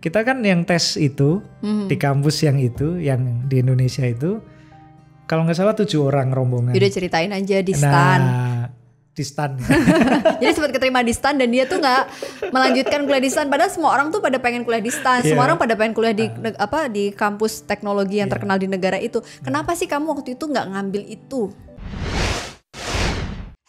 kita kan yang tes itu di kampus yang di Indonesia itu, kalau nggak salah 7 orang rombongan. Udah ceritain aja di stan. Di stan. Jadi sempat keterima di stan dan dia tuh nggak melanjutkan kuliah di stan. Padahal semua orang tuh pada pengen kuliah di stan. Semua orang pada pengen kuliah di kampus teknologi yang terkenal di negara itu. Kenapa sih kamu waktu itu nggak ngambil itu?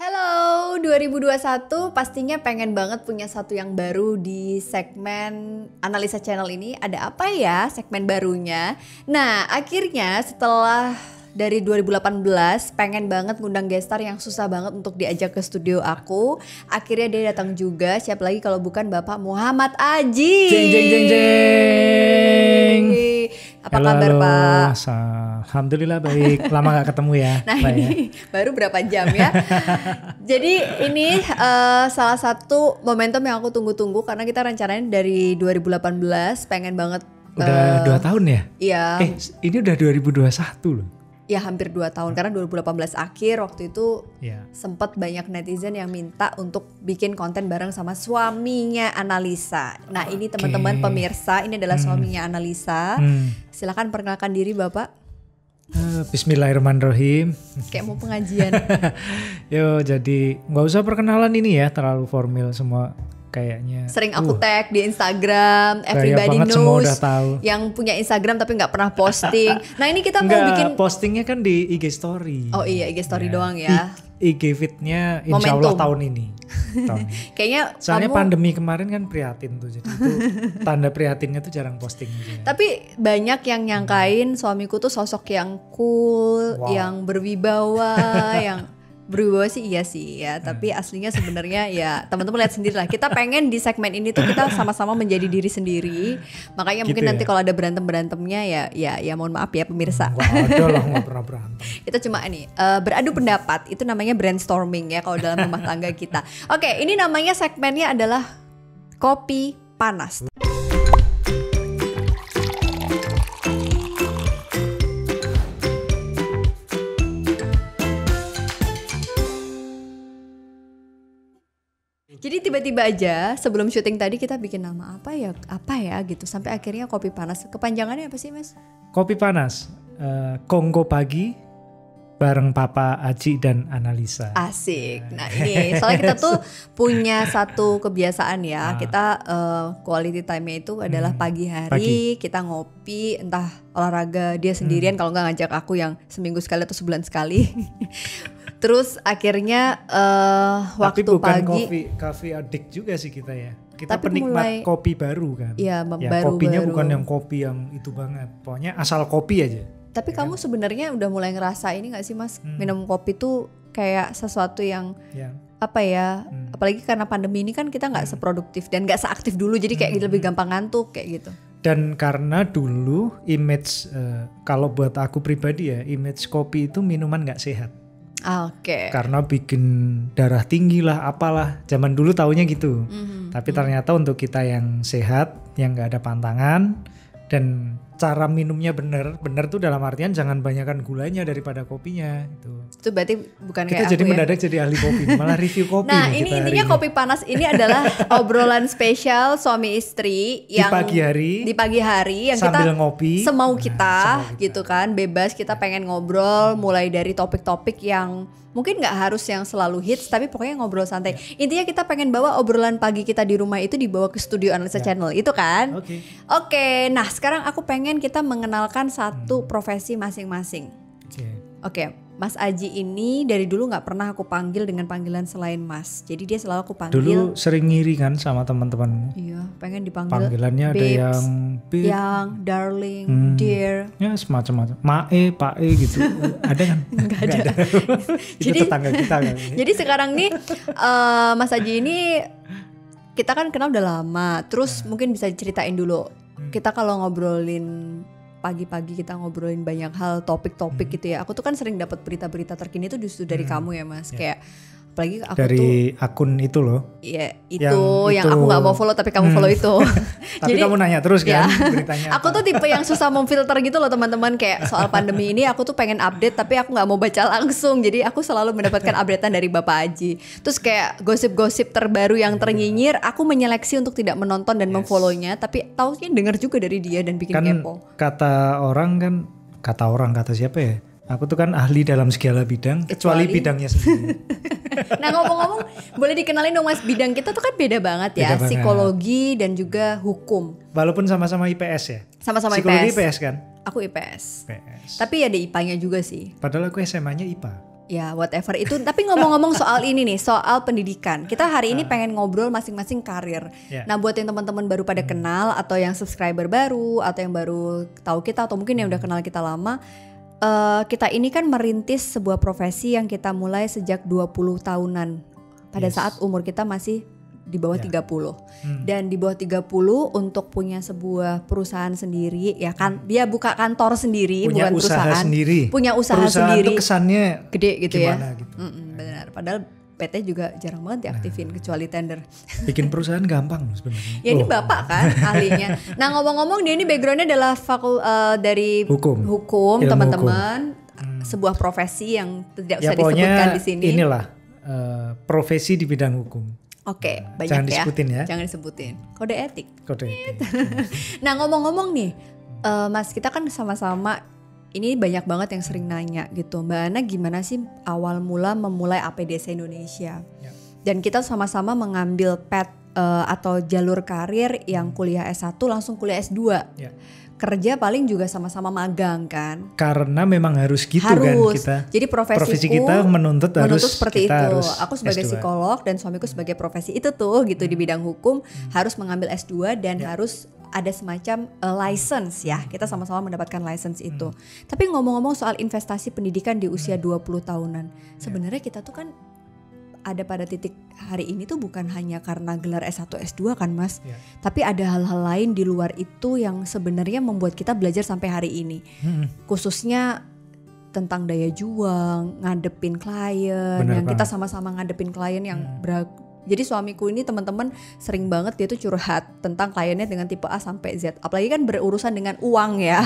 Halo 2021, pastinya pengen banget punya satu yang baru di segmen Analisa Channel ini. Ada apa ya segmen barunya? Nah akhirnya setelah dari 2018 pengen banget ngundang gestar yang susah banget untuk diajak ke studio aku. Akhirnya dia datang juga, siapa lagi kalau bukan Bapak Muhammad Aji. Jeng jeng jeng jeng. Apa kabar Pak? Alhamdulillah baik. Lama gak ketemu ya. Nah ini baru berapa jam ya. Jadi ini salah satu momentum yang aku tunggu-tunggu karena kita rencananya dari 2018 pengen banget. Udah 2 tahun ya? Iya. Ini udah 2021 loh. Ya hampir 2 tahun karena 2018 akhir waktu itu sempat banyak netizen yang minta untuk bikin konten bareng sama suaminya Analisa. Nah ini teman-teman pemirsa, ini adalah suaminya Analisa. Silakan perkenalkan diri Bapak. Bismillahirrahmanirrahim. Kayak mau pengajian. Yo, jadi nggak usah perkenalan ini ya, terlalu formal semua kayaknya. Sering aku tag di Instagram, everybody knows yang punya Instagram tapi nggak pernah posting. Nah ini kita mau bikin postingnya kan di IG story. Oh iya IG story doang ya. IG fitnya insya Allah tahun ini. Kayaknya soalnya pandemi kemarin kan prihatin tuh, jadi itu tanda prihatinnya tuh jarang posting aja. Tapi banyak yang nyangkain suamiku tuh sosok yang cool, yang berwibawa, yang berubah sih iya sih ya, tapi aslinya sebenarnya ya teman-teman lihat sendiri lah. Kita pengen di segmen ini tuh kita sama-sama menjadi diri sendiri. Makanya mungkin nanti kalau ada berantem-berantemnya ya mohon maaf ya pemirsa. Enggak ada lah, enggak pernah berantem. Kita cuma beradu pendapat, itu namanya brainstorming ya kalau dalam rumah tangga kita. Oke, ini namanya segmennya adalah Kopi Panas. Jadi tiba-tiba aja sebelum syuting tadi kita bikin nama apa ya gitu sampai akhirnya Kopi Panas. Kepanjangannya apa sih Mas? Kopi Panas, Kongko pagi bareng Papa Aji dan Analisa. Asik. Nah ini soalnya kita tuh punya satu kebiasaan ya. Kita quality time-nya itu adalah pagi hari. Kita ngopi, entah olahraga dia sendirian kalau nggak ngajak aku yang seminggu sekali atau sebulan sekali. Terus akhirnya waktu pagi. Tapi bukan coffee addict juga sih kita ya. Kita penikmat kopi baru kan. Iya, baru. Kopinya bukan yang kopi yang itu banget. Pokoknya asal kopi aja. Tapi kamu sebenarnya udah mulai ngerasa ini gak sih Mas? Minum kopi tuh kayak sesuatu yang apa ya? Apalagi karena pandemi ini kan kita gak seproduktif dan gak seaktif dulu. Jadi kayak lebih gampang ngantuk kayak gitu. Dan karena dulu image, kalau buat aku pribadi ya, image kopi itu minuman gak sehat. Oke. Karena bikin darah tinggi lah, apalah. Zaman dulu taunya gitu. Tapi ternyata untuk kita yang sehat, yang nggak ada pantangan, dan cara minumnya bener tuh dalam artian jangan banyakkan gulanya daripada kopinya gitu. Itu berarti bukan kita kayak jadi aku mendadak jadi ahli kopi, malah review kopi. Nah ini intinya Kopi Panas ini adalah obrolan spesial suami istri yang di pagi hari yang sambil kita ngopi semau kita gitu kan, bebas kita pengen ngobrol mulai dari topik-topik yang mungkin gak harus yang selalu hits, tapi pokoknya ngobrol santai. Intinya kita pengen bawa obrolan pagi kita di rumah itu dibawa ke studio Analisa Channel, itu kan? Oke, nah sekarang aku pengen kita mengenalkan satu profesi masing-masing. Oke, Mas Aji ini dari dulu gak pernah aku panggil dengan panggilan selain Mas. Jadi dia selalu aku panggil. Dulu sering ngiri kan sama teman-temanmu. Iya, pengen dipanggil panggilannya babes, ada yang babe, yang darling, dear. Ya semacam-macam. Mae, Pak gitu. Ada kan? Enggak ada. Itu tetangga kita kan. Jadi sekarang nih Mas Aji ini kita kan kenal udah lama. Terus mungkin bisa diceritain dulu. Kita kalau ngobrolin pagi-pagi kita ngobrolin banyak hal, topik-topik gitu ya. Aku tuh kan sering dapat berita-berita terkini tuh justru dari kamu ya Mas. Kayak Apalagi aku dari akun itu loh. Iya, yang aku nggak mau follow tapi kamu follow itu. Tapi kamu nanya terus kan beritanya. Aku tuh tipe yang susah memfilter gitu loh teman-teman, kayak soal pandemi ini aku tuh pengen update tapi aku nggak mau baca langsung. Jadi aku selalu mendapatkan updatean dari Bapak Aji. Terus kayak gosip-gosip terbaru yang ternyinyir, aku menyeleksi untuk tidak menonton dan memfollownya. Tapi taunya dengar juga dari dia dan bikin kan kepo. Kata siapa ya? Aku tuh kan ahli dalam segala bidang kecuali bidangnya sendiri. Nah ngomong-ngomong, boleh dikenalin dong Mas, bidang kita tuh kan beda banget ya, beda psikologi banget. Dan juga hukum. Walaupun sama-sama IPS ya? Sama-sama psikologi IPS. IPS kan? Aku IPS. Tapi ada IPA-nya juga sih. Padahal aku SMA-nya IPA. Ya whatever itu. Tapi ngomong-ngomong soal ini nih, soal pendidikan. Kita hari ini pengen ngobrol masing-masing karir. Nah buat yang teman-teman baru pada kenal, atau yang subscriber baru, atau yang baru tahu kita, atau mungkin yang udah kenal kita lama, kita ini kan merintis sebuah profesi yang kita mulai sejak 20 tahunan. Pada saat umur kita masih di bawah 30. Dan di bawah 30 untuk punya sebuah perusahaan sendiri, ya kan, dia buka kantor sendiri, punya bukan usaha perusahaan. Sendiri. Punya usaha perusahaan sendiri. Itu kesannya gede gitu ya. Gitu. Benar. Padahal PT juga jarang banget diaktifin kecuali tender. Bikin perusahaan gampang sebenarnya. Ya ini Bapak kan ahlinya. Nah ngomong-ngomong dia ini backgroundnya adalah dari hukum teman-teman. Sebuah profesi yang tidak usah disebutkan di sini. Inilah profesi di bidang hukum. Oke, banyak jangan disebutin ya. Jangan disebutin. Kode etik. Kode etik. Nah ngomong-ngomong nih, Mas, kita kan sama-sama ini banyak banget yang sering nanya gitu, Mbak Ana gimana sih awal mula memulai APDC Indonesia? Dan kita sama-sama mengambil path atau jalur karir yang kuliah S1 langsung kuliah S2. Kerja paling juga sama-sama magang kan? Karena memang harus gitu kan kita. Jadi profesi kita menuntut seperti kita itu. Harus aku sebagai S2. Psikolog dan suamiku sebagai profesi itu tuh gitu di bidang hukum harus mengambil S2 dan harus ada semacam license ya. Kita sama-sama mendapatkan license itu. Tapi ngomong-ngomong soal investasi pendidikan di usia 20 tahunan. Sebenarnya kita tuh kan ada pada titik hari ini tuh bukan hanya karena gelar S1 S2 kan Mas. Tapi ada hal-hal lain di luar itu yang sebenarnya membuat kita belajar sampai hari ini. Khususnya tentang daya juang, ngadepin klien. Yang kita sama-sama ngadepin klien yang jadi suamiku ini teman-teman sering banget dia tuh curhat tentang kliennya dengan tipe A sampai Z. Apalagi kan berurusan dengan uang ya.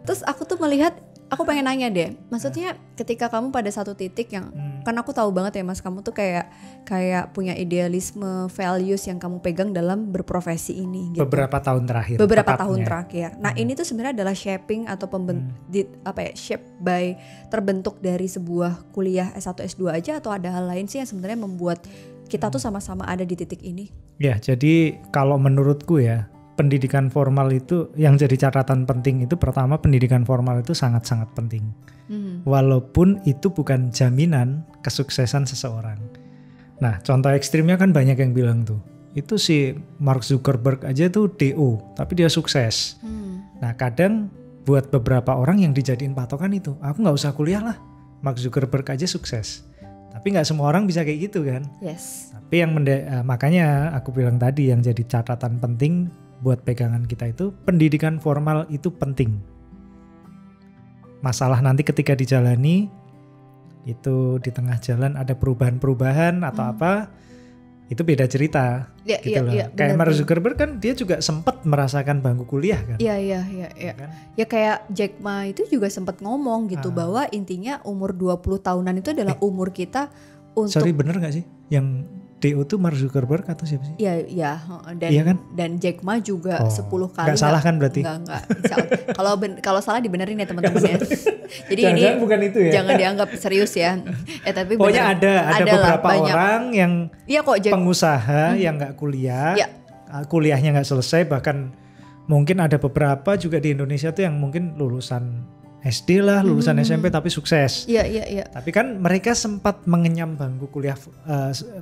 Terus aku tuh melihat, aku pengen nanya deh. Maksudnya ketika kamu pada satu titik yang kan aku tahu banget ya Mas, kamu tuh kayak punya idealisme, values yang kamu pegang dalam berprofesi ini gitu. Beberapa tahun terakhir. Nah, ini tuh sebenarnya adalah shaping atau shape by terbentuk dari sebuah kuliah S1 S2 aja, atau ada hal lain sih yang sebenarnya membuat kita tuh sama-sama ada di titik ini? Ya, jadi kalau menurutku ya, pendidikan formal itu yang jadi catatan penting itu pertama, pendidikan formal itu sangat-sangat penting. Walaupun itu bukan jaminan kesuksesan seseorang. Nah, contoh ekstrimnya kan banyak yang bilang tuh, itu si Mark Zuckerberg aja tuh DO, tapi dia sukses. Nah, kadang buat beberapa orang yang dijadiin patokan itu, aku nggak usah kuliah lah, Mark Zuckerberg aja sukses. Tapi nggak semua orang bisa kayak gitu kan. Tapi yang makanya aku bilang tadi yang jadi catatan penting buat pegangan kita itu pendidikan formal itu penting. Masalah nanti ketika dijalani itu di tengah jalan ada perubahan-perubahan atau apa, itu beda cerita gitu loh. Kayak Mark Zuckerberg kan dia juga sempat merasakan bangku kuliah kan. Iya. Kan? Ya kayak Jack Ma itu juga sempat ngomong gitu bahwa intinya umur 20 tahunan itu adalah umur kita untuk. Sorry, bener gak sih yang DO tuh Mark Zuckerberg atau siapa sih? Iya. Dan Jack Ma juga 10 kali. Gak salah kan berarti? Enggak. Kalau salah dibenerin ya teman-teman ya. Jadi ini bukan itu ya. Jangan dianggap serius ya. Tapi pokoknya ada beberapa banyak orang yang pengusaha yang nggak kuliah, kuliahnya nggak selesai, bahkan mungkin ada beberapa juga di Indonesia tuh yang mungkin lulusan SD lah, lulusan SMP tapi sukses. Iya. Tapi kan mereka sempat mengenyam bangku kuliah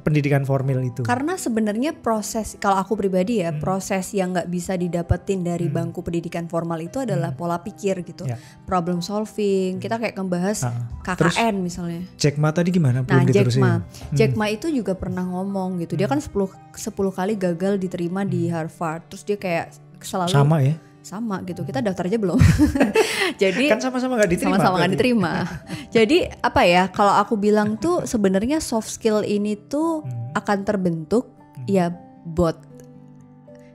pendidikan formal itu. Karena sebenarnya proses, kalau aku pribadi ya, proses yang nggak bisa didapetin dari bangku pendidikan formal itu adalah pola pikir gitu, problem solving. Kita kayak ngebahas KKN terus, misalnya. Jack Ma tadi gimana? Jack Ma itu juga pernah ngomong gitu. Dia kan 10 kali gagal diterima di Harvard. Terus dia kayak selalu sama gitu, kita daftar aja belum. Jadi kan sama-sama nggak diterima. Sama-sama nggak diterima. Jadi apa ya? Kalau aku bilang tuh sebenarnya soft skill ini tuh akan terbentuk ya both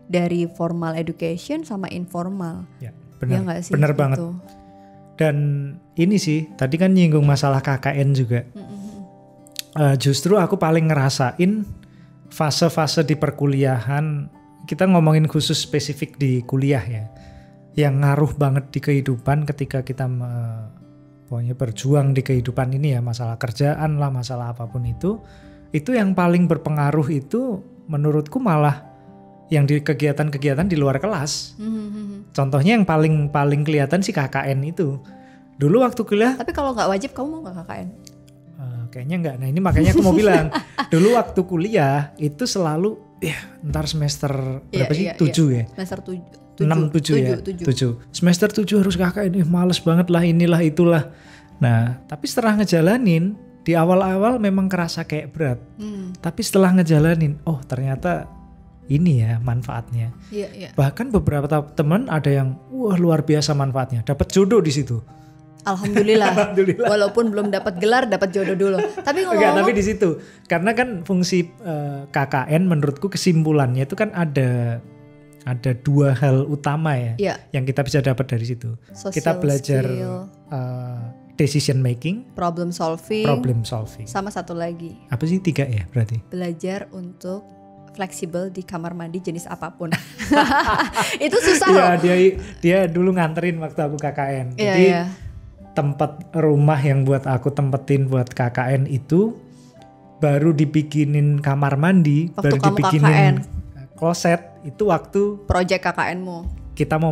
dari formal education sama informal. Ya, ya nggak sih? Benar gitu. banget. Dan ini sih tadi kan nyinggung masalah KKN juga. Justru aku paling ngerasain fase-fase di perkuliahan, kita ngomongin khusus spesifik di kuliah ya, yang ngaruh banget di kehidupan ketika kita pokoknya berjuang di kehidupan ini ya, masalah kerjaan lah, masalah apapun itu yang paling berpengaruh itu menurutku malah yang di kegiatan-kegiatan di luar kelas. Contohnya yang paling kelihatan sih KKN itu. Dulu waktu kuliah. Tapi kalau nggak wajib kamu mau nggak KKN? Kayaknya enggak. Nah ini makanya aku mau bilang. Dulu waktu kuliah itu selalu ntar semester berapa sih? 7 ya? Semester 7. 6-7 ya? 7. Semester 7 harus KKN. Males banget lah, inilah itulah. Nah tapi setelah ngejalanin, di awal-awal memang kerasa kayak berat. Tapi setelah ngejalanin, oh ternyata ini ya manfaatnya. Bahkan beberapa teman ada yang wah luar biasa manfaatnya. Dapat jodoh di situ. Alhamdulillah. Walaupun belum dapat gelar, dapat jodoh dulu. Tapi tapi di situ karena kan fungsi KKN menurutku kesimpulannya itu kan ada 2 hal utama ya yang kita bisa dapat dari situ. Social kita belajar decision making, problem solving, sama satu lagi. Apa sih 3 ya berarti? Belajar untuk fleksibel di kamar mandi jenis apapun. Itu susah loh. Dia dulu nganterin waktu aku KKN. Jadi tempat rumah yang buat aku tempetin buat KKN itu baru dibikinin kamar mandi, waktu baru dibikinin kloset itu waktu project KKN-mu. Kita mau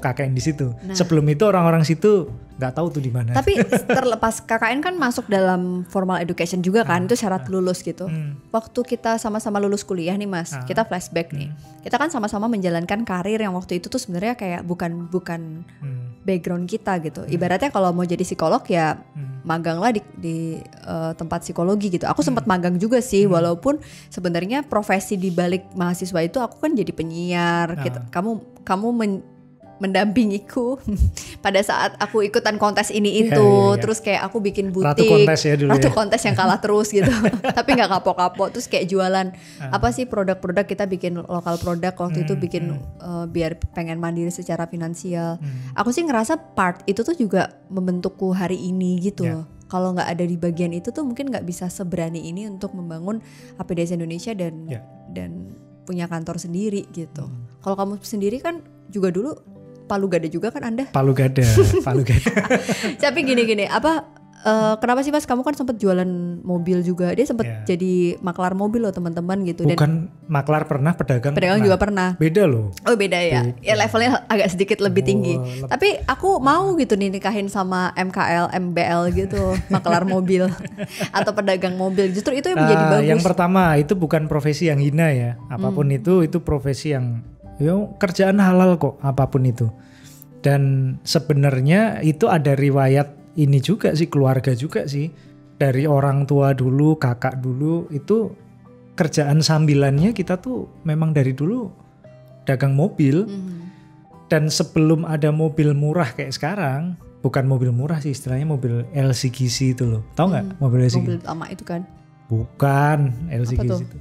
KKN di situ. Nah. Sebelum itu orang-orang situ nggak tahu tuh di mana. Tapi terlepas KKN kan masuk dalam formal education juga kan, itu syarat lulus gitu. Waktu kita sama-sama lulus kuliah nih Mas, kita flashback nih. Kita kan sama-sama menjalankan karir yang waktu itu tuh sebenarnya kayak bukan background kita gitu. Ibaratnya kalau mau jadi psikolog ya maganglah di tempat psikologi gitu. Aku sempat magang juga sih, walaupun sebenarnya profesi di balik mahasiswa itu aku kan jadi penyiar. Kamu mendampingiku pada saat aku ikutan kontes ini itu, terus kayak aku bikin butik, Ratu kontes yang kalah terus gitu, tapi nggak kapok-kapok, terus kayak jualan apa sih produk-produk, kita bikin lokal produk waktu itu bikin biar pengen mandiri secara finansial. Aku sih ngerasa part itu tuh juga membentukku hari ini gitu loh. Kalau nggak ada di bagian itu tuh mungkin nggak bisa seberani ini untuk membangun APDS Indonesia dan punya kantor sendiri gitu. Kalau kamu sendiri kan juga dulu Palu Gada juga kan Anda? Palu Gada. Tapi gini, kenapa sih Mas kamu kan sempat jualan mobil juga? Dia sempat jadi maklar mobil loh teman-teman gitu. Bukan maklar pernah, pedagang juga pernah. Beda loh. Oh beda ya. Ya levelnya agak sedikit lebih tinggi. Tapi aku mau gitu nih nikahin sama MKL, MBL gitu, maklar mobil atau pedagang mobil. Justru itu yang menjadi bagus. Yang pertama itu bukan profesi yang hina ya. Apapun itu profesi yang kerjaan halal kok, apapun itu. Dan sebenarnya itu ada riwayat ini juga sih, keluarga juga sih, dari orang tua dulu, kakak dulu, itu kerjaan sambilannya kita tuh memang dari dulu dagang mobil. Dan sebelum ada mobil murah kayak sekarang, bukan mobil murah sih istilahnya, mobil LCGC itu loh, tahu nggak mobil LCGC? Mobil lama itu kan? Bukan LCGC itu.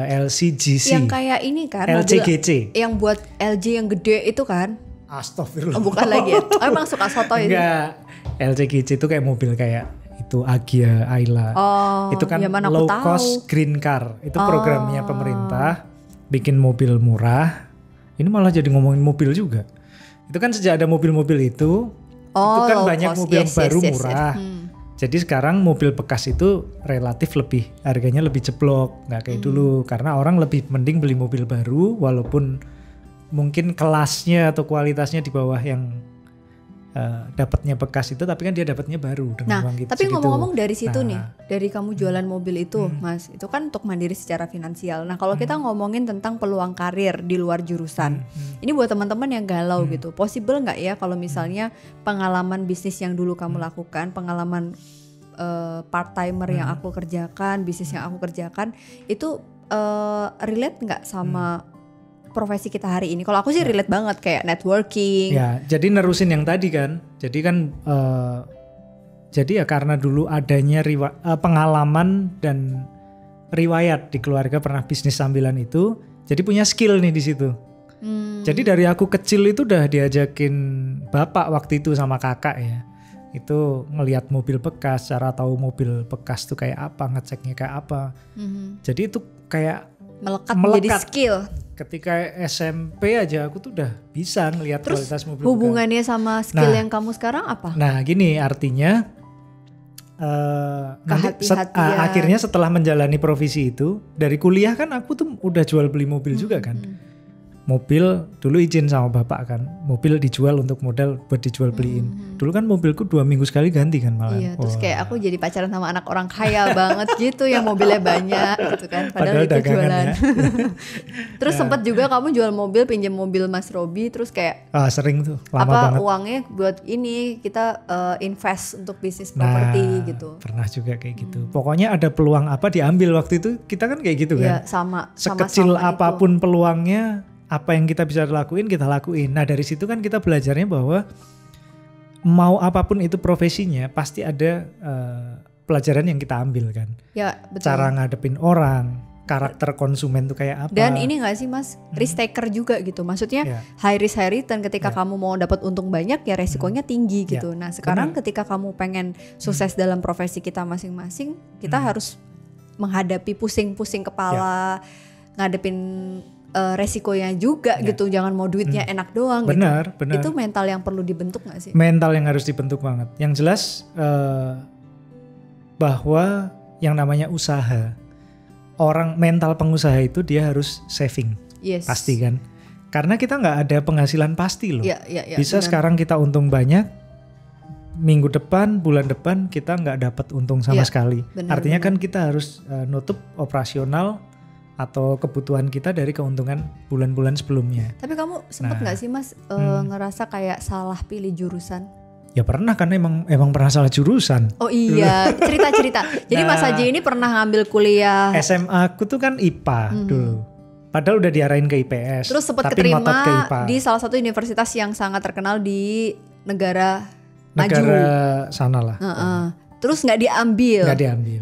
LCGC. Yang kayak ini kan, LCGC. Yang buat LG yang gede itu kan? Astagfirullah. Oh, bukan lagi ya? Oh, emang suka soto itu? Enggak. LCGC itu kayak mobil kayak itu Agya, Ayla. Itu kan low cost green car. Itu programnya pemerintah bikin mobil murah. Ini malah jadi ngomongin mobil juga. Itu kan sejak ada mobil-mobil itu kan banyak mobil baru murah. Jadi sekarang mobil bekas itu relatif harganya lebih jeblok, nggak kayak dulu, karena orang lebih mending beli mobil baru walaupun mungkin kelasnya atau kualitasnya di bawah yang dapatnya bekas itu, tapi kan dia dapatnya baru dengan uang gitu. Tapi ngomong-ngomong dari situ nih, dari kamu jualan mobil itu, Mas, itu kan untuk mandiri secara finansial. Nah, kalau kita ngomongin tentang peluang karir di luar jurusan, ini buat teman-teman yang galau gitu, possible nggak ya kalau misalnya pengalaman bisnis yang dulu kamu lakukan, pengalaman part timer yang aku kerjakan, bisnis yang aku kerjakan, itu relate nggak sama profesi kita hari ini. Kalau aku sih relate banget kayak networking. Ya, jadi nerusin yang tadi kan. Jadi kan jadi ya karena dulu adanya pengalaman dan riwayat di keluarga pernah bisnis sambilan itu, jadi punya skill nih di situ. Jadi dari aku kecil itu udah diajakin bapak waktu itu sama kakak ya. Itu ngelihat mobil bekas, cara tahu mobil bekas tuh kayak apa, ngeceknya kayak apa. Jadi itu kayak melekat menjadi skill. Ketika SMP aja aku tuh udah bisa ngelihat kualitas mobil hubungannya bekas. Sama skill yang kamu sekarang apa? Nah gini artinya akhirnya setelah menjalani profesi itu, dari kuliah kan aku tuh udah jual beli mobil juga kan. Mobil dulu izin sama bapak kan, mobil dijual untuk modal buat dijual beliin. Dulu kan mobilku 2 minggu sekali ganti kan malah. Iya, terus kayak aku jadi pacaran sama anak orang kaya banget gitu yang mobilnya banyak gitu kan. Padahal itu jualan. Ya. Terus sempat juga kamu jual mobil, pinjam mobil Mas Robi, terus kayak sering tuh, lama banget. Uangnya buat ini kita invest untuk bisnis properti gitu. Pernah juga kayak gitu. Pokoknya ada peluang apa diambil waktu itu, kita kan kayak gitu kan. Iya, sama. Sekecil sama apapun peluangnya, apa yang kita bisa lakuin kita lakuin. Nah dari situ kan kita belajarnya bahwa mau apapun itu profesinya pasti ada pelajaran yang kita ambil kan. Ya betul. Cara ngadepin orang, karakter konsumen tuh kayak apa. Dan ini gak sih mas, risk taker juga gitu. Maksudnya high risk high return, ketika kamu mau dapat untung banyak ya resikonya tinggi gitu. Nah sekarang ketika kamu pengen sukses dalam profesi kita masing-masing, kita harus menghadapi pusing-pusing kepala, ngadepin resikonya juga gitu, jangan mau duitnya enak doang. Benar. Itu mental yang perlu dibentuk gak sih? Mental yang harus dibentuk banget. Yang jelas bahwa yang namanya usaha, orang mental pengusaha itu dia harus saving, pasti kan? Karena kita nggak ada penghasilan pasti loh. Bisa benar. Sekarang kita untung banyak, minggu depan, bulan depan kita nggak dapat untung sama sekali. Artinya kan kita harus nutup operasional atau kebutuhan kita dari keuntungan bulan-bulan sebelumnya. Tapi kamu sempet gak sih mas ngerasa kayak salah pilih jurusan? Ya pernah, karena emang pernah salah jurusan. Oh iya, cerita-cerita. Jadi Mas Haji ini pernah ngambil kuliah SMA aku tuh kan IPA dulu. Padahal udah diarahin ke IPS. Terus sempat keterima di salah satu universitas yang sangat terkenal di negara maju. Sana lah. Terus nggak diambil.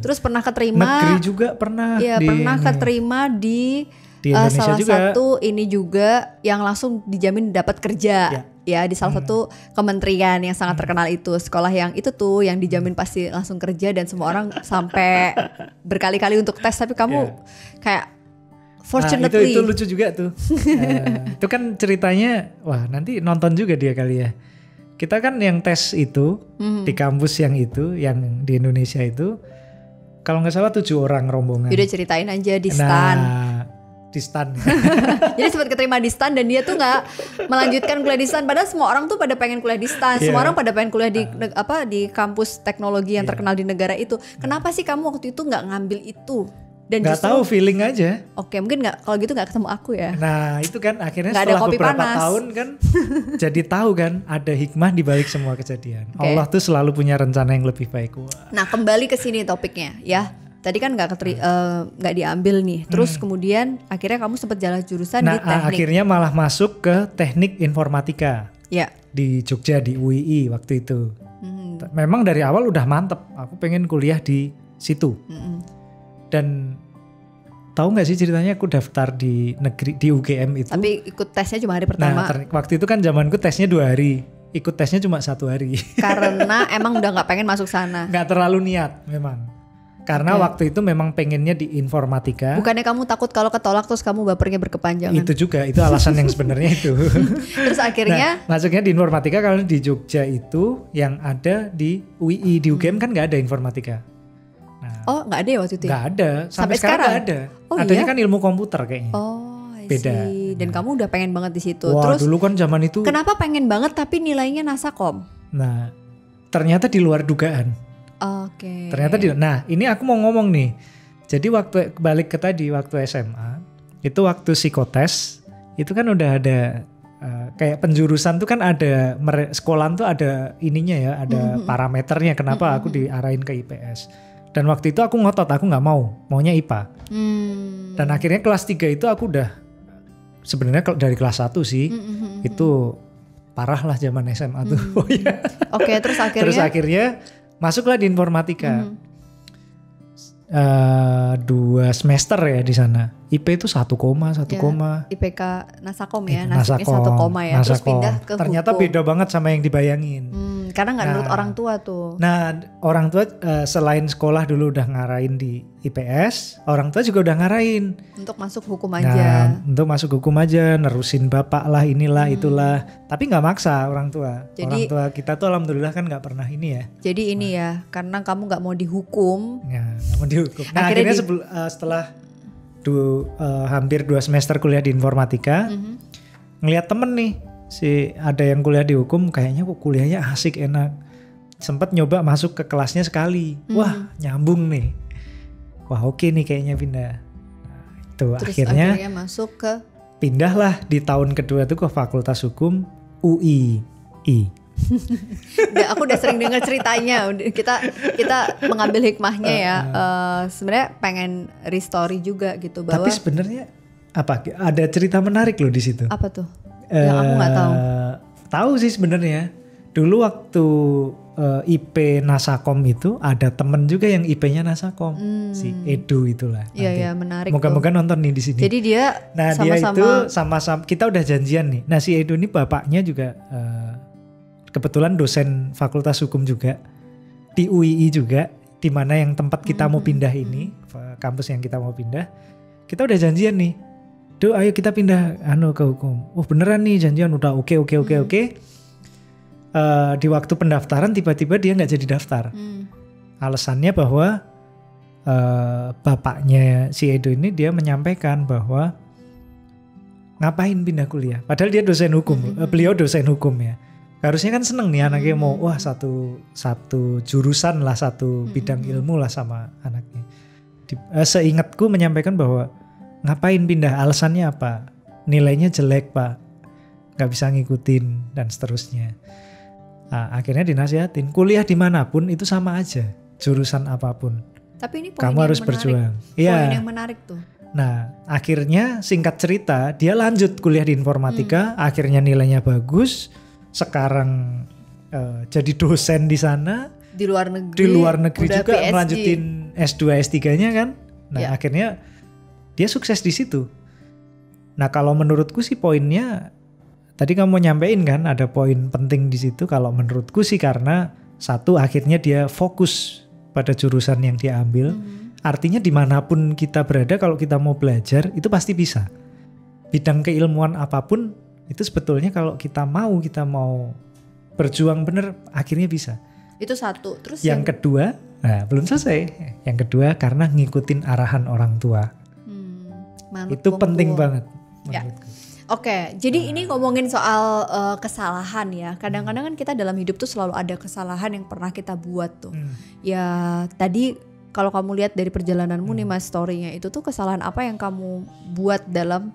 Terus pernah keterima. Negeri juga pernah. Iya, pernah keterima di salah juga. Satu ini juga yang langsung dijamin dapat kerja. Ya di salah satu kementerian yang sangat terkenal itu, sekolah yang itu tuh yang dijamin pasti langsung kerja dan semua orang sampai berkali-kali untuk tes, tapi kamu kayak fortunately. Itu lucu juga tuh. Itu kan ceritanya, wah nanti nonton juga dia kali ya. Kita kan yang tes itu di kampus yang itu, yang di Indonesia itu, kalau nggak salah 7 orang rombongan. Udah ceritain aja di STAN. Di STAN. Jadi sempat keterima di STAN dan dia tuh nggak melanjutkan kuliah di STAN. Padahal semua orang tuh pada pengen kuliah di STAN. Semua orang pada pengen kuliah di kampus teknologi yang terkenal di negara itu. Kenapa sih kamu waktu itu nggak ngambil itu? Dan nggak tahu, feeling aja. Oke, mungkin nggak, kalau gitu nggak ketemu aku ya. Nah itu kan akhirnya gak setelah beberapa tahun kan jadi tahu kan ada hikmah di balik semua kejadian. Allah tuh selalu punya rencana yang lebih baik. Nah kembali ke sini topiknya ya. Tadi kan nggak diambil nih. Terus kemudian akhirnya kamu sempat jalan jurusan di teknik. Akhirnya malah masuk ke teknik informatika. Ya. Di Jogja di UII waktu itu. Memang dari awal udah mantep. Aku pengen kuliah di situ. Dan tahu nggak sih ceritanya aku daftar di negeri di UGM itu. Tapi ikut tesnya cuma hari pertama. Nah waktu itu kan zamanku tesnya 2 hari. Ikut tesnya cuma 1 hari. Karena emang udah nggak pengen masuk sana. Nggak terlalu niat memang. Karena waktu itu memang pengennya di informatika. Bukannya kamu takut kalau ketolak terus kamu bapernya berkepanjangan? Itu juga, itu alasan yang sebenarnya itu. Terus akhirnya? Masuknya di informatika kalau di Jogja itu yang ada di UII, di UGM kan nggak ada informatika. Oh nggak ada ya waktu itu? Nggak ada, sampai sekarang nggak ada. Adanya kan ilmu komputer kayaknya. Beda. Dan kamu udah pengen banget di situ. Wah, terus dulu kan zaman itu. Kenapa pengen banget tapi nilainya Nasakom? Nah ternyata di luar dugaan. Ternyata nah ini aku mau ngomong nih. Jadi waktu balik ke tadi waktu SMA itu waktu psikotes itu kan udah ada kayak penjurusan tuh kan ada sekolahan tuh ada ininya ya, ada parameternya kenapa aku diarahin ke IPS. Dan waktu itu aku ngotot, aku nggak maunya IPA. Dan akhirnya kelas 3 itu aku udah sebenarnya kalau dari kelas 1 sih itu parah lah zaman SMA tuh. Oh iya. Oke, terus akhirnya masuklah di informatika. 2 semester ya di sana. IP itu 1, IPK Nasakom ya, nasibnya 1, ya. Terus pindah ke ternyata hukum. beda banget sama yang dibayangin. Karena nggak nurut orang tua tuh. Nah, orang tua selain sekolah dulu udah ngarahin di IPS, orang tua juga udah ngarahin untuk masuk hukum aja. Untuk masuk hukum aja, nerusin bapak lah, inilah itulah. Tapi nggak maksa orang tua. Jadi, orang tua kita tuh alhamdulillah kan nggak pernah ini ya. Jadi ini ya, karena kamu nggak mau dihukum. Ya, nggak mau dihukum. Nah, akhirnya setelah hampir 2 semester kuliah di informatika, ngelihat temen nih. Ada yang kuliah di hukum, kayaknya kok kuliahnya asik, enak. Sempat nyoba masuk ke kelasnya sekali. Wah, nyambung nih. Wah, oke nih kayaknya pindah. Nah, itu terus akhirnya masuk ke pindahlah di tahun kedua tuh ke Fakultas Hukum UI. Aku udah sering dengar ceritanya. Kita mengambil hikmahnya ya. Sebenarnya pengen restory juga gitu bahwa. Tapi sebenarnya ada cerita menarik loh di situ. Apa tuh? Yang aku nggak tahu. Tahu sih sebenarnya. Dulu waktu IP Nasakom itu ada temen juga yang IP-nya Nasakom, si Edu itulah. Iya, menarik. Moga-moga nonton nih di sini. Jadi dia dia itu sama-sama kita udah janjian nih. Nah si Edu ini bapaknya juga kebetulan dosen Fakultas Hukum juga di UII juga, di mana yang tempat kita mau pindah ini, kampus yang kita mau pindah. Kita udah janjian nih. Duh, ayo kita pindah ke hukum. Oh beneran nih janjian, udah oke. Di waktu pendaftaran tiba-tiba dia nggak jadi daftar. Alasannya bahwa bapaknya si Edo ini dia menyampaikan bahwa ngapain pindah kuliah. Padahal dia dosen hukum, beliau dosen hukum ya. Harusnya kan seneng nih anaknya mau satu jurusan lah, satu bidang ilmu lah sama anaknya. Seingatku menyampaikan bahwa ngapain pindah, alasannya apa? Nilainya jelek pak, gak bisa ngikutin dan seterusnya. Nah, akhirnya dinasihatin, kuliah dimanapun itu sama aja, jurusan apapun. Tapi ini poin kamu harus berjuang. Poin yang menarik tuh. Nah akhirnya singkat cerita dia lanjut kuliah di informatika, akhirnya nilainya bagus, sekarang jadi dosen di sana. Di luar negeri juga PhD. Melanjutin S2 S3-nya kan. Nah akhirnya dia sukses di situ. Nah kalau menurutku sih poinnya, tadi kamu nyampein kan ada poin penting di situ. Kalau menurutku sih karena satu, akhirnya dia fokus pada jurusan yang dia ambil. Artinya dimanapun kita berada, kalau kita mau belajar itu pasti bisa. Bidang keilmuan apapun itu sebetulnya kalau kita mau berjuang bener, akhirnya bisa. Itu satu. Terus yang kedua, belum selesai. Yang kedua karena ngikutin arahan orang tua. Itu penting banget. Ya. Oke, jadi ini ngomongin soal kesalahan ya. Kadang-kadang kan kita dalam hidup tuh selalu ada kesalahan yang pernah kita buat tuh. Ya tadi kalau kamu lihat dari perjalananmu nih mas, story-nya itu tuh kesalahan apa yang kamu buat dalam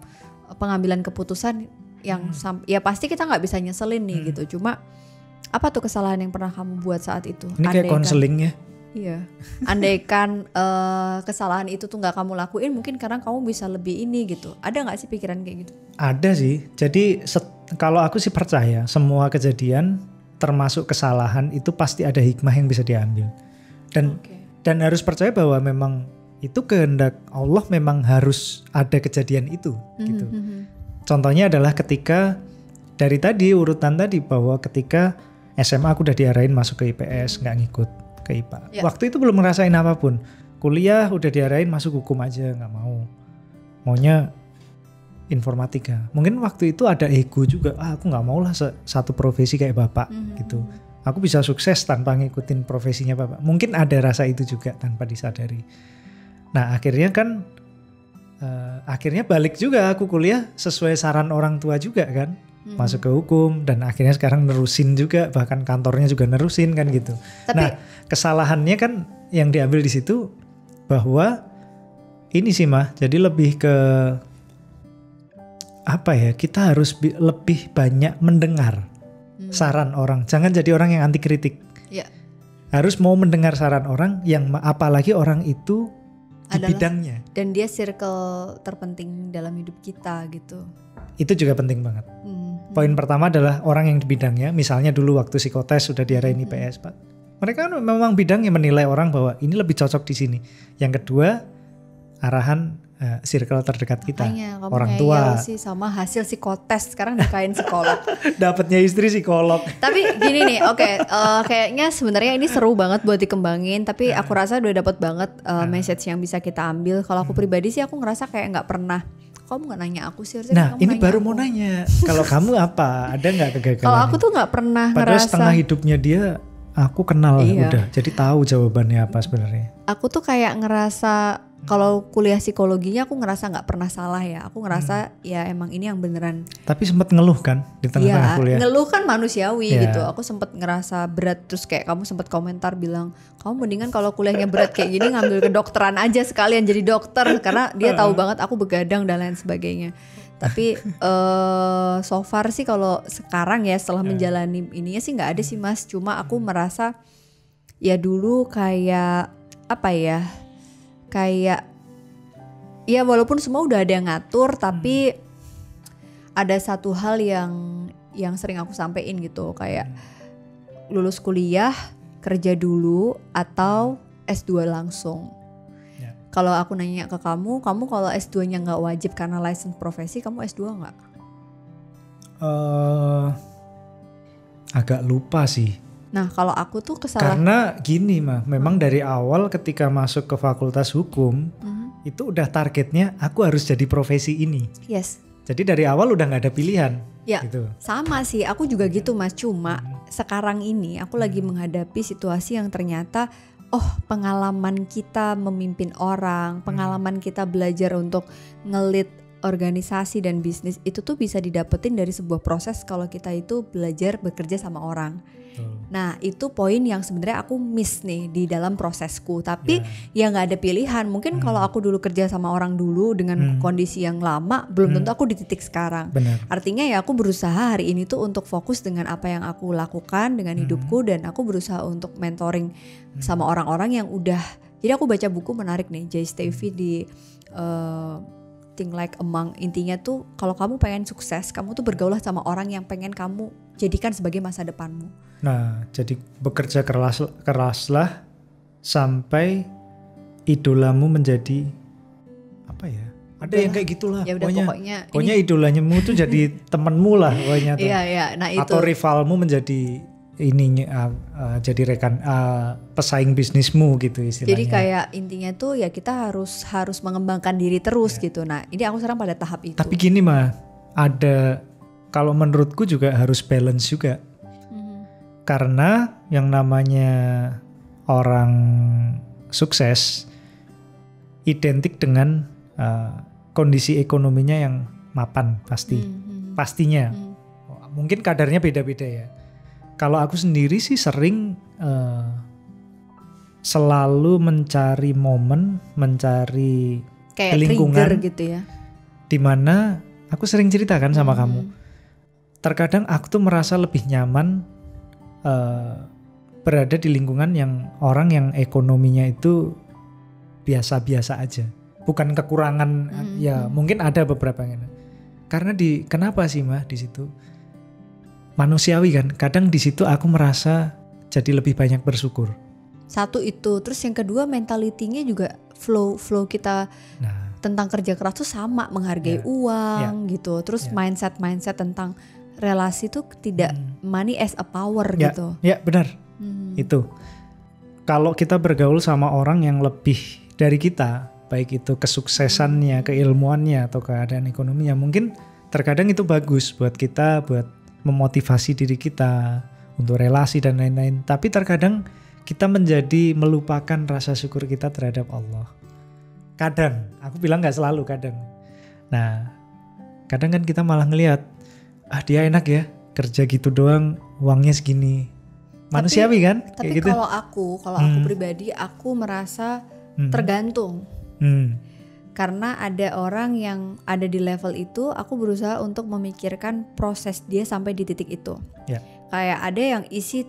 pengambilan keputusan yang ya pasti kita nggak bisa nyeselin nih gitu. Cuma apa tuh kesalahan yang pernah kamu buat saat itu? Ini kayak konselingnya. Iya, andaikan kesalahan itu tuh nggak kamu lakuin, mungkin karena kamu bisa lebih ini gitu. Ada nggak sih pikiran kayak gitu? Ada sih. Jadi kalau aku sih percaya semua kejadian termasuk kesalahan itu pasti ada hikmah yang bisa diambil. Dan harus percaya bahwa memang itu kehendak Allah, memang harus ada kejadian itu gitu. Contohnya adalah ketika dari tadi urutan tadi bahwa ketika SMA aku udah diarahin masuk ke IPS, nggak ngikut ke IPA. Waktu itu belum ngerasain apapun. Kuliah udah diarahin masuk hukum aja, nggak mau. Maunya informatika. Mungkin waktu itu ada ego juga. Aku nggak mau lah satu profesi kayak bapak gitu. Aku bisa sukses tanpa ngikutin profesinya bapak. Mungkin ada rasa itu juga tanpa disadari. Nah akhirnya kan akhirnya balik juga aku kuliah sesuai saran orang tua juga kan. Masuk ke hukum dan akhirnya sekarang nerusin juga, bahkan kantornya juga nerusin kan gitu. Nah kesalahannya kan yang diambil di situ bahwa ini sih mah, jadi lebih ke apa ya, kita harus lebih banyak mendengar saran orang, jangan jadi orang yang anti kritik. Harus mau mendengar saran orang, yang apalagi orang itu di bidangnya dan dia circle terpenting dalam hidup kita gitu. itu juga penting banget. Poin pertama adalah orang yang di bidangnya, misalnya dulu waktu psikotes sudah diarahin IPS, Pak. Mereka kan memang bidangnya menilai orang bahwa ini lebih cocok di sini. Yang kedua, arahan circle terdekat kita, makanya, orang tua. Sih sama hasil psikotes sekarang nikahin psikolog. Dapatnya istri psikolog. Tapi gini nih, kayaknya sebenarnya ini seru banget buat dikembangin. Tapi aku rasa udah dapat banget message yang bisa kita ambil. Kalau aku pribadi sih aku ngerasa kayak nggak pernah. Kamu nggak nanya aku sih. Nah ini baru mau nanya. Kalau kamu apa? Ada nggak kegagalan? Kalau aku tuh nggak pernah padahal ngerasa. Setengah hidupnya dia aku kenal udah. Jadi tahu jawabannya apa sebenarnya. Aku tuh kayak ngerasa kalau kuliah psikologinya aku ngerasa nggak pernah salah ya. Aku ngerasa ya emang ini yang beneran. Tapi sempat ngeluh kan di tengah-tengah kuliah? Ngeluh kan manusiawi gitu. Aku sempat ngerasa berat, terus kayak kamu sempat komentar bilang, kamu mendingan kalau kuliahnya berat kayak gini ngambil kedokteran aja sekalian jadi dokter, karena dia tahu banget aku begadang dan lain sebagainya. Tapi so far sih kalau sekarang ya setelah menjalani ininya sih nggak ada sih Mas. Cuma aku merasa ya dulu kayak apa ya? Kayak ya walaupun semua udah ada yang ngatur, tapi ada satu hal yang sering aku sampein gitu, kayak lulus kuliah kerja dulu atau S2 langsung. Kalau aku nanya ke kamu kalau S2-nya nggak wajib karena license profesi, kamu S2 nggak? Agak lupa sih. Nah kalau aku tuh kesalahan. Karena gini mah, memang dari awal ketika masuk ke fakultas hukum, itu udah targetnya aku harus jadi profesi ini. Yes. Jadi dari awal udah nggak ada pilihan. Ya gitu. Sama sih, aku juga gitu Mas. Cuma sekarang ini aku lagi menghadapi situasi yang ternyata pengalaman kita memimpin orang, pengalaman kita belajar untuk ngelit organisasi dan bisnis itu tuh bisa didapetin dari sebuah proses kalau kita itu belajar bekerja sama orang. Nah itu poin yang sebenarnya aku miss nih di dalam prosesku. Tapi ya nggak ada pilihan. Mungkin kalau aku dulu kerja sama orang dulu dengan kondisi yang lama, belum tentu aku di titik sekarang. Benar. Artinya ya aku berusaha hari ini tuh untuk fokus dengan apa yang aku lakukan dengan hidupku, dan aku berusaha untuk mentoring sama orang-orang yang udah. Jadi aku baca buku menarik nih, Jay Stevie di Think Like a Monk. Intinya tuh kalau kamu pengen sukses, kamu tuh bergaulah sama orang yang pengen kamu jadikan sebagai masa depanmu. Nah, jadi bekerja keraslah sampai idolamu menjadi apa ya? Ada yang kayak gitulah. Ya udah, pokoknya idolanya tuh jadi temenmu lah pokoknya tuh. Iya, nah itu. Atau rivalmu menjadi jadi rekan pesaing bisnismu gitu istilahnya. Jadi kayak intinya tuh ya kita harus mengembangkan diri terus gitu. Nah, ini aku sekarang pada tahap itu. Tapi gini mah, ada kalau menurutku juga harus balance juga. Karena yang namanya orang sukses identik dengan kondisi ekonominya yang mapan pastinya. Mungkin kadarnya beda-beda ya. Kalau aku sendiri sih sering selalu mencari momen, mencari kayak lingkungan trigger gitu ya. Dimana aku sering ceritakan sama kamu. Terkadang aku tuh merasa lebih nyaman berada di lingkungan yang orang yang ekonominya itu biasa-biasa aja. Bukan kekurangan, ya mungkin ada beberapa yang. Karena kenapa sih mah di situ? Manusiawi kan, kadang di situ aku merasa jadi lebih banyak bersyukur. Satu itu, terus yang kedua mentalitinya juga flow kita tentang kerja keras tuh sama, menghargai uang gitu. Terus mindset tentang relasi tuh tidak money as a power gitu. Ya benar, itu. Kalau kita bergaul sama orang yang lebih dari kita, baik itu kesuksesannya, keilmuannya atau keadaan ekonominya, mungkin terkadang itu bagus buat kita, buat memotivasi diri kita untuk relasi dan lain-lain. Tapi terkadang kita menjadi melupakan rasa syukur kita terhadap Allah. Kadang, aku bilang gak selalu, kadang. Nah, kadang kan kita malah ngelihat, dia enak ya, kerja gitu doang, uangnya segini. Manusiawi kan? Tapi gitu. kalau aku pribadi, aku merasa tergantung. Karena ada orang yang ada di level itu, aku berusaha untuk memikirkan proses dia sampai di titik itu. Kayak ada yang isi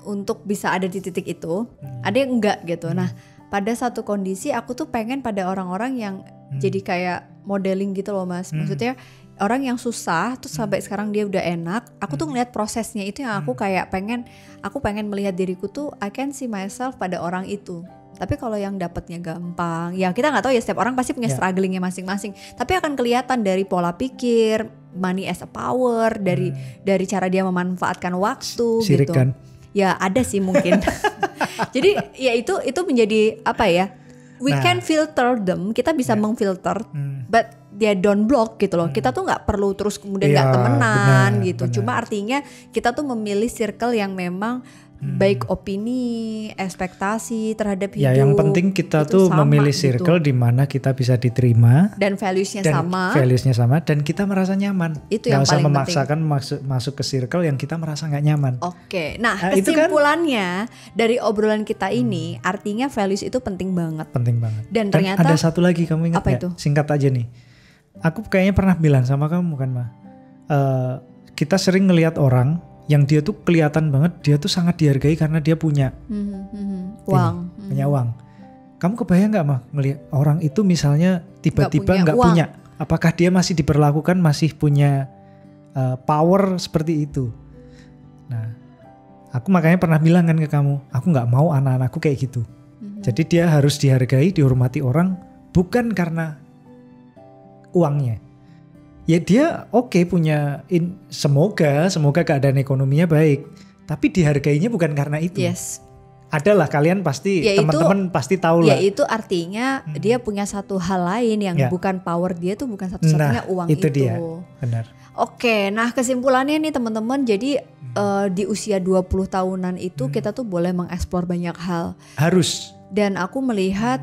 untuk bisa ada di titik itu, ada yang enggak gitu. Nah, pada satu kondisi aku tuh pengen pada orang-orang yang jadi kayak modeling gitu loh Mas. Maksudnya orang yang susah terus sampai sekarang dia udah enak, aku tuh ngeliat prosesnya itu yang aku kayak pengen melihat diriku tuh I can see myself pada orang itu. Tapi kalau yang dapatnya gampang, ya kita nggak tahu ya, setiap orang pasti punya strugglingnya masing-masing. Tapi akan kelihatan dari pola pikir, money as a power, dari cara dia memanfaatkan waktu Sirik gitu. kan? Ya ada sih mungkin. Jadi ya itu menjadi apa ya? We can filter them, kita bisa mengfilter, but dia don't block gitu loh. Kita tuh nggak perlu terus kemudian nggak temenan gitu. Benar. Cuma artinya kita tuh memilih circle yang memang baik opini, ekspektasi terhadap hidup. Ya yang penting kita tuh memilih circle gitu, di mana kita bisa diterima dan values-nya sama dan kita merasa nyaman. Itu yang paling penting. Gak usah memaksakan masuk ke circle yang kita merasa nggak nyaman. Oke. Nah kesimpulannya dari obrolan kita ini artinya values itu penting banget. Penting banget. Dan ternyata ada satu lagi, kamu ingat gak? Singkat aja nih. Aku kayaknya pernah bilang sama kamu kan, Ma. Kita sering ngelihat orang yang dia tuh kelihatan banget dia tuh sangat dihargai karena dia punya uang. Punya uang. Kamu kebayang nggak, Mah, ngelihat orang itu misalnya tiba-tiba nggak punya, apakah dia masih diperlakukan, masih punya power seperti itu? Nah, aku makanya pernah bilang kan ke kamu, aku nggak mau anak-anakku kayak gitu. Jadi dia harus dihargai, dihormati orang bukan karena uangnya. Ya dia punya semoga keadaan ekonominya baik, tapi dihargainya bukan karena itu. Yes. Adalah kalian pasti teman-teman pasti tahu lah. Ya itu artinya dia punya satu hal lain yang bukan power dia tuh, bukan satu-satunya uang itu. Dia. Benar. Oke, nah kesimpulannya nih teman-teman, jadi di usia 20 tahunan itu kita tuh boleh mengeksplor banyak hal. Harus. Dan aku melihat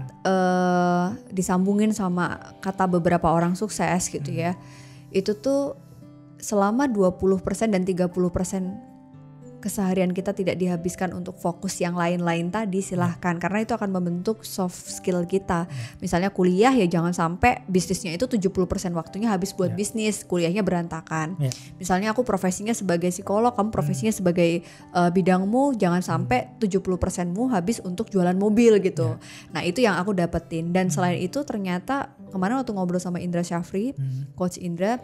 disambungin sama kata beberapa orang sukses gitu ya. Itu tuh selama 20% dan 30% keseharian kita tidak dihabiskan untuk fokus yang lain-lain tadi, silahkan, karena itu akan membentuk soft skill kita. Misalnya kuliah ya jangan sampai bisnisnya itu 70% waktunya habis buat bisnis, kuliahnya berantakan. Misalnya aku profesinya sebagai psikolog, kamu profesinya sebagai bidangmu, jangan sampai 70%mu habis untuk jualan mobil gitu. Nah itu yang aku dapetin. Dan selain itu ternyata kemarin waktu ngobrol sama Indra Syafri, Coach Indra,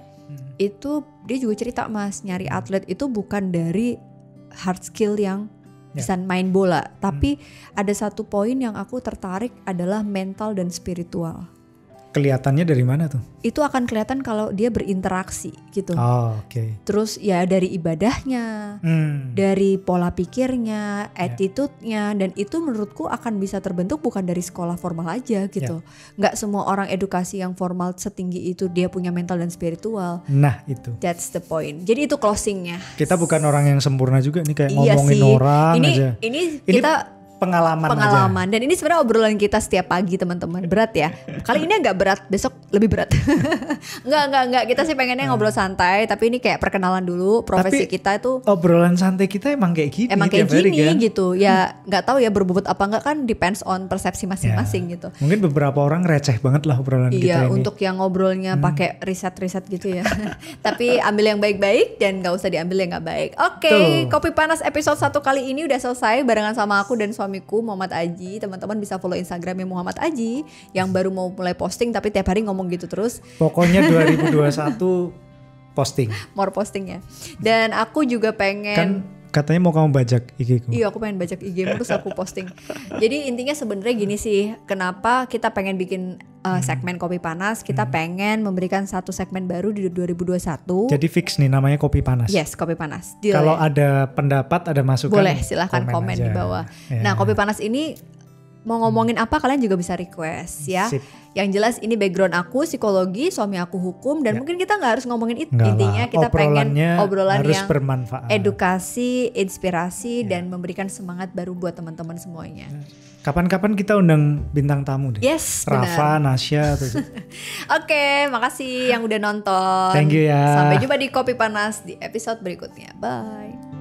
itu dia juga cerita, Mas, nyari atlet itu bukan dari hard skill yang bisa main bola, tapi ada satu poin yang aku tertarik adalah mental dan spiritual. Kelihatannya dari mana tuh? Itu akan kelihatan kalau dia berinteraksi gitu. Terus ya dari ibadahnya, dari pola pikirnya, attitude-nya, dan itu menurutku akan bisa terbentuk bukan dari sekolah formal aja gitu. Nggak semua orang edukasi yang formal setinggi itu dia punya mental dan spiritual. Nah itu. That's the point. Jadi itu closingnya. Kita bukan orang yang sempurna juga nih, kayak ngomongin orang aja. Ini kita pengalaman aja. Dan ini sebenarnya obrolan kita setiap pagi teman-teman. Berat ya. Kali ini agak berat, besok lebih berat. Enggak. Kita sih pengennya ngobrol santai, tapi ini kayak perkenalan dulu. Profesi kita itu obrolan santai kita emang kayak gini. Emang kayak gini kan? Gitu. Ya nggak tahu ya berbobot apa enggak, kan depends on persepsi masing-masing gitu. Mungkin beberapa orang receh banget lah obrolan kita ini. Iya, untuk yang ngobrolnya pakai riset-riset gitu ya. Tapi ambil yang baik-baik dan nggak usah diambil yang nggak baik. Oke, Kopi Panas episode 1 kali ini udah selesai barengan sama aku dan suamiku Muhammad Aji. Teman-teman bisa follow Instagramnya Muhammad Aji yang baru mau mulai posting tapi tiap hari ngomong gitu terus. Pokoknya 2021 posting. More posting ya. Dan aku juga pengen kan katanya mau kamu bajak IG-ku. Iya, aku pengen bajak IG terus aku posting. Jadi intinya sebenarnya gini sih, kenapa kita pengen bikin segmen Kopi Panas, kita pengen memberikan satu segmen baru di 2021. Jadi fix nih namanya Kopi Panas. Yes, Kopi Panas. Kalau ada pendapat, ada masukan, boleh silahkan komen di bawah. Nah, Kopi Panas ini mau ngomongin apa kalian juga bisa request ya. Sip. Yang jelas ini background aku psikologi, suami aku hukum, dan mungkin kita nggak harus ngomongin itu. Intinya kita pengen obrolan harus yang bermanfaat, edukasi, inspirasi, dan memberikan semangat baru buat teman-teman semuanya. Kapan-kapan kita undang bintang tamu deh. Yes, Rafa, Nasya atau Oke, makasih yang udah nonton. Thank you ya. Sampai jumpa di Kopi Panas di episode berikutnya. Bye.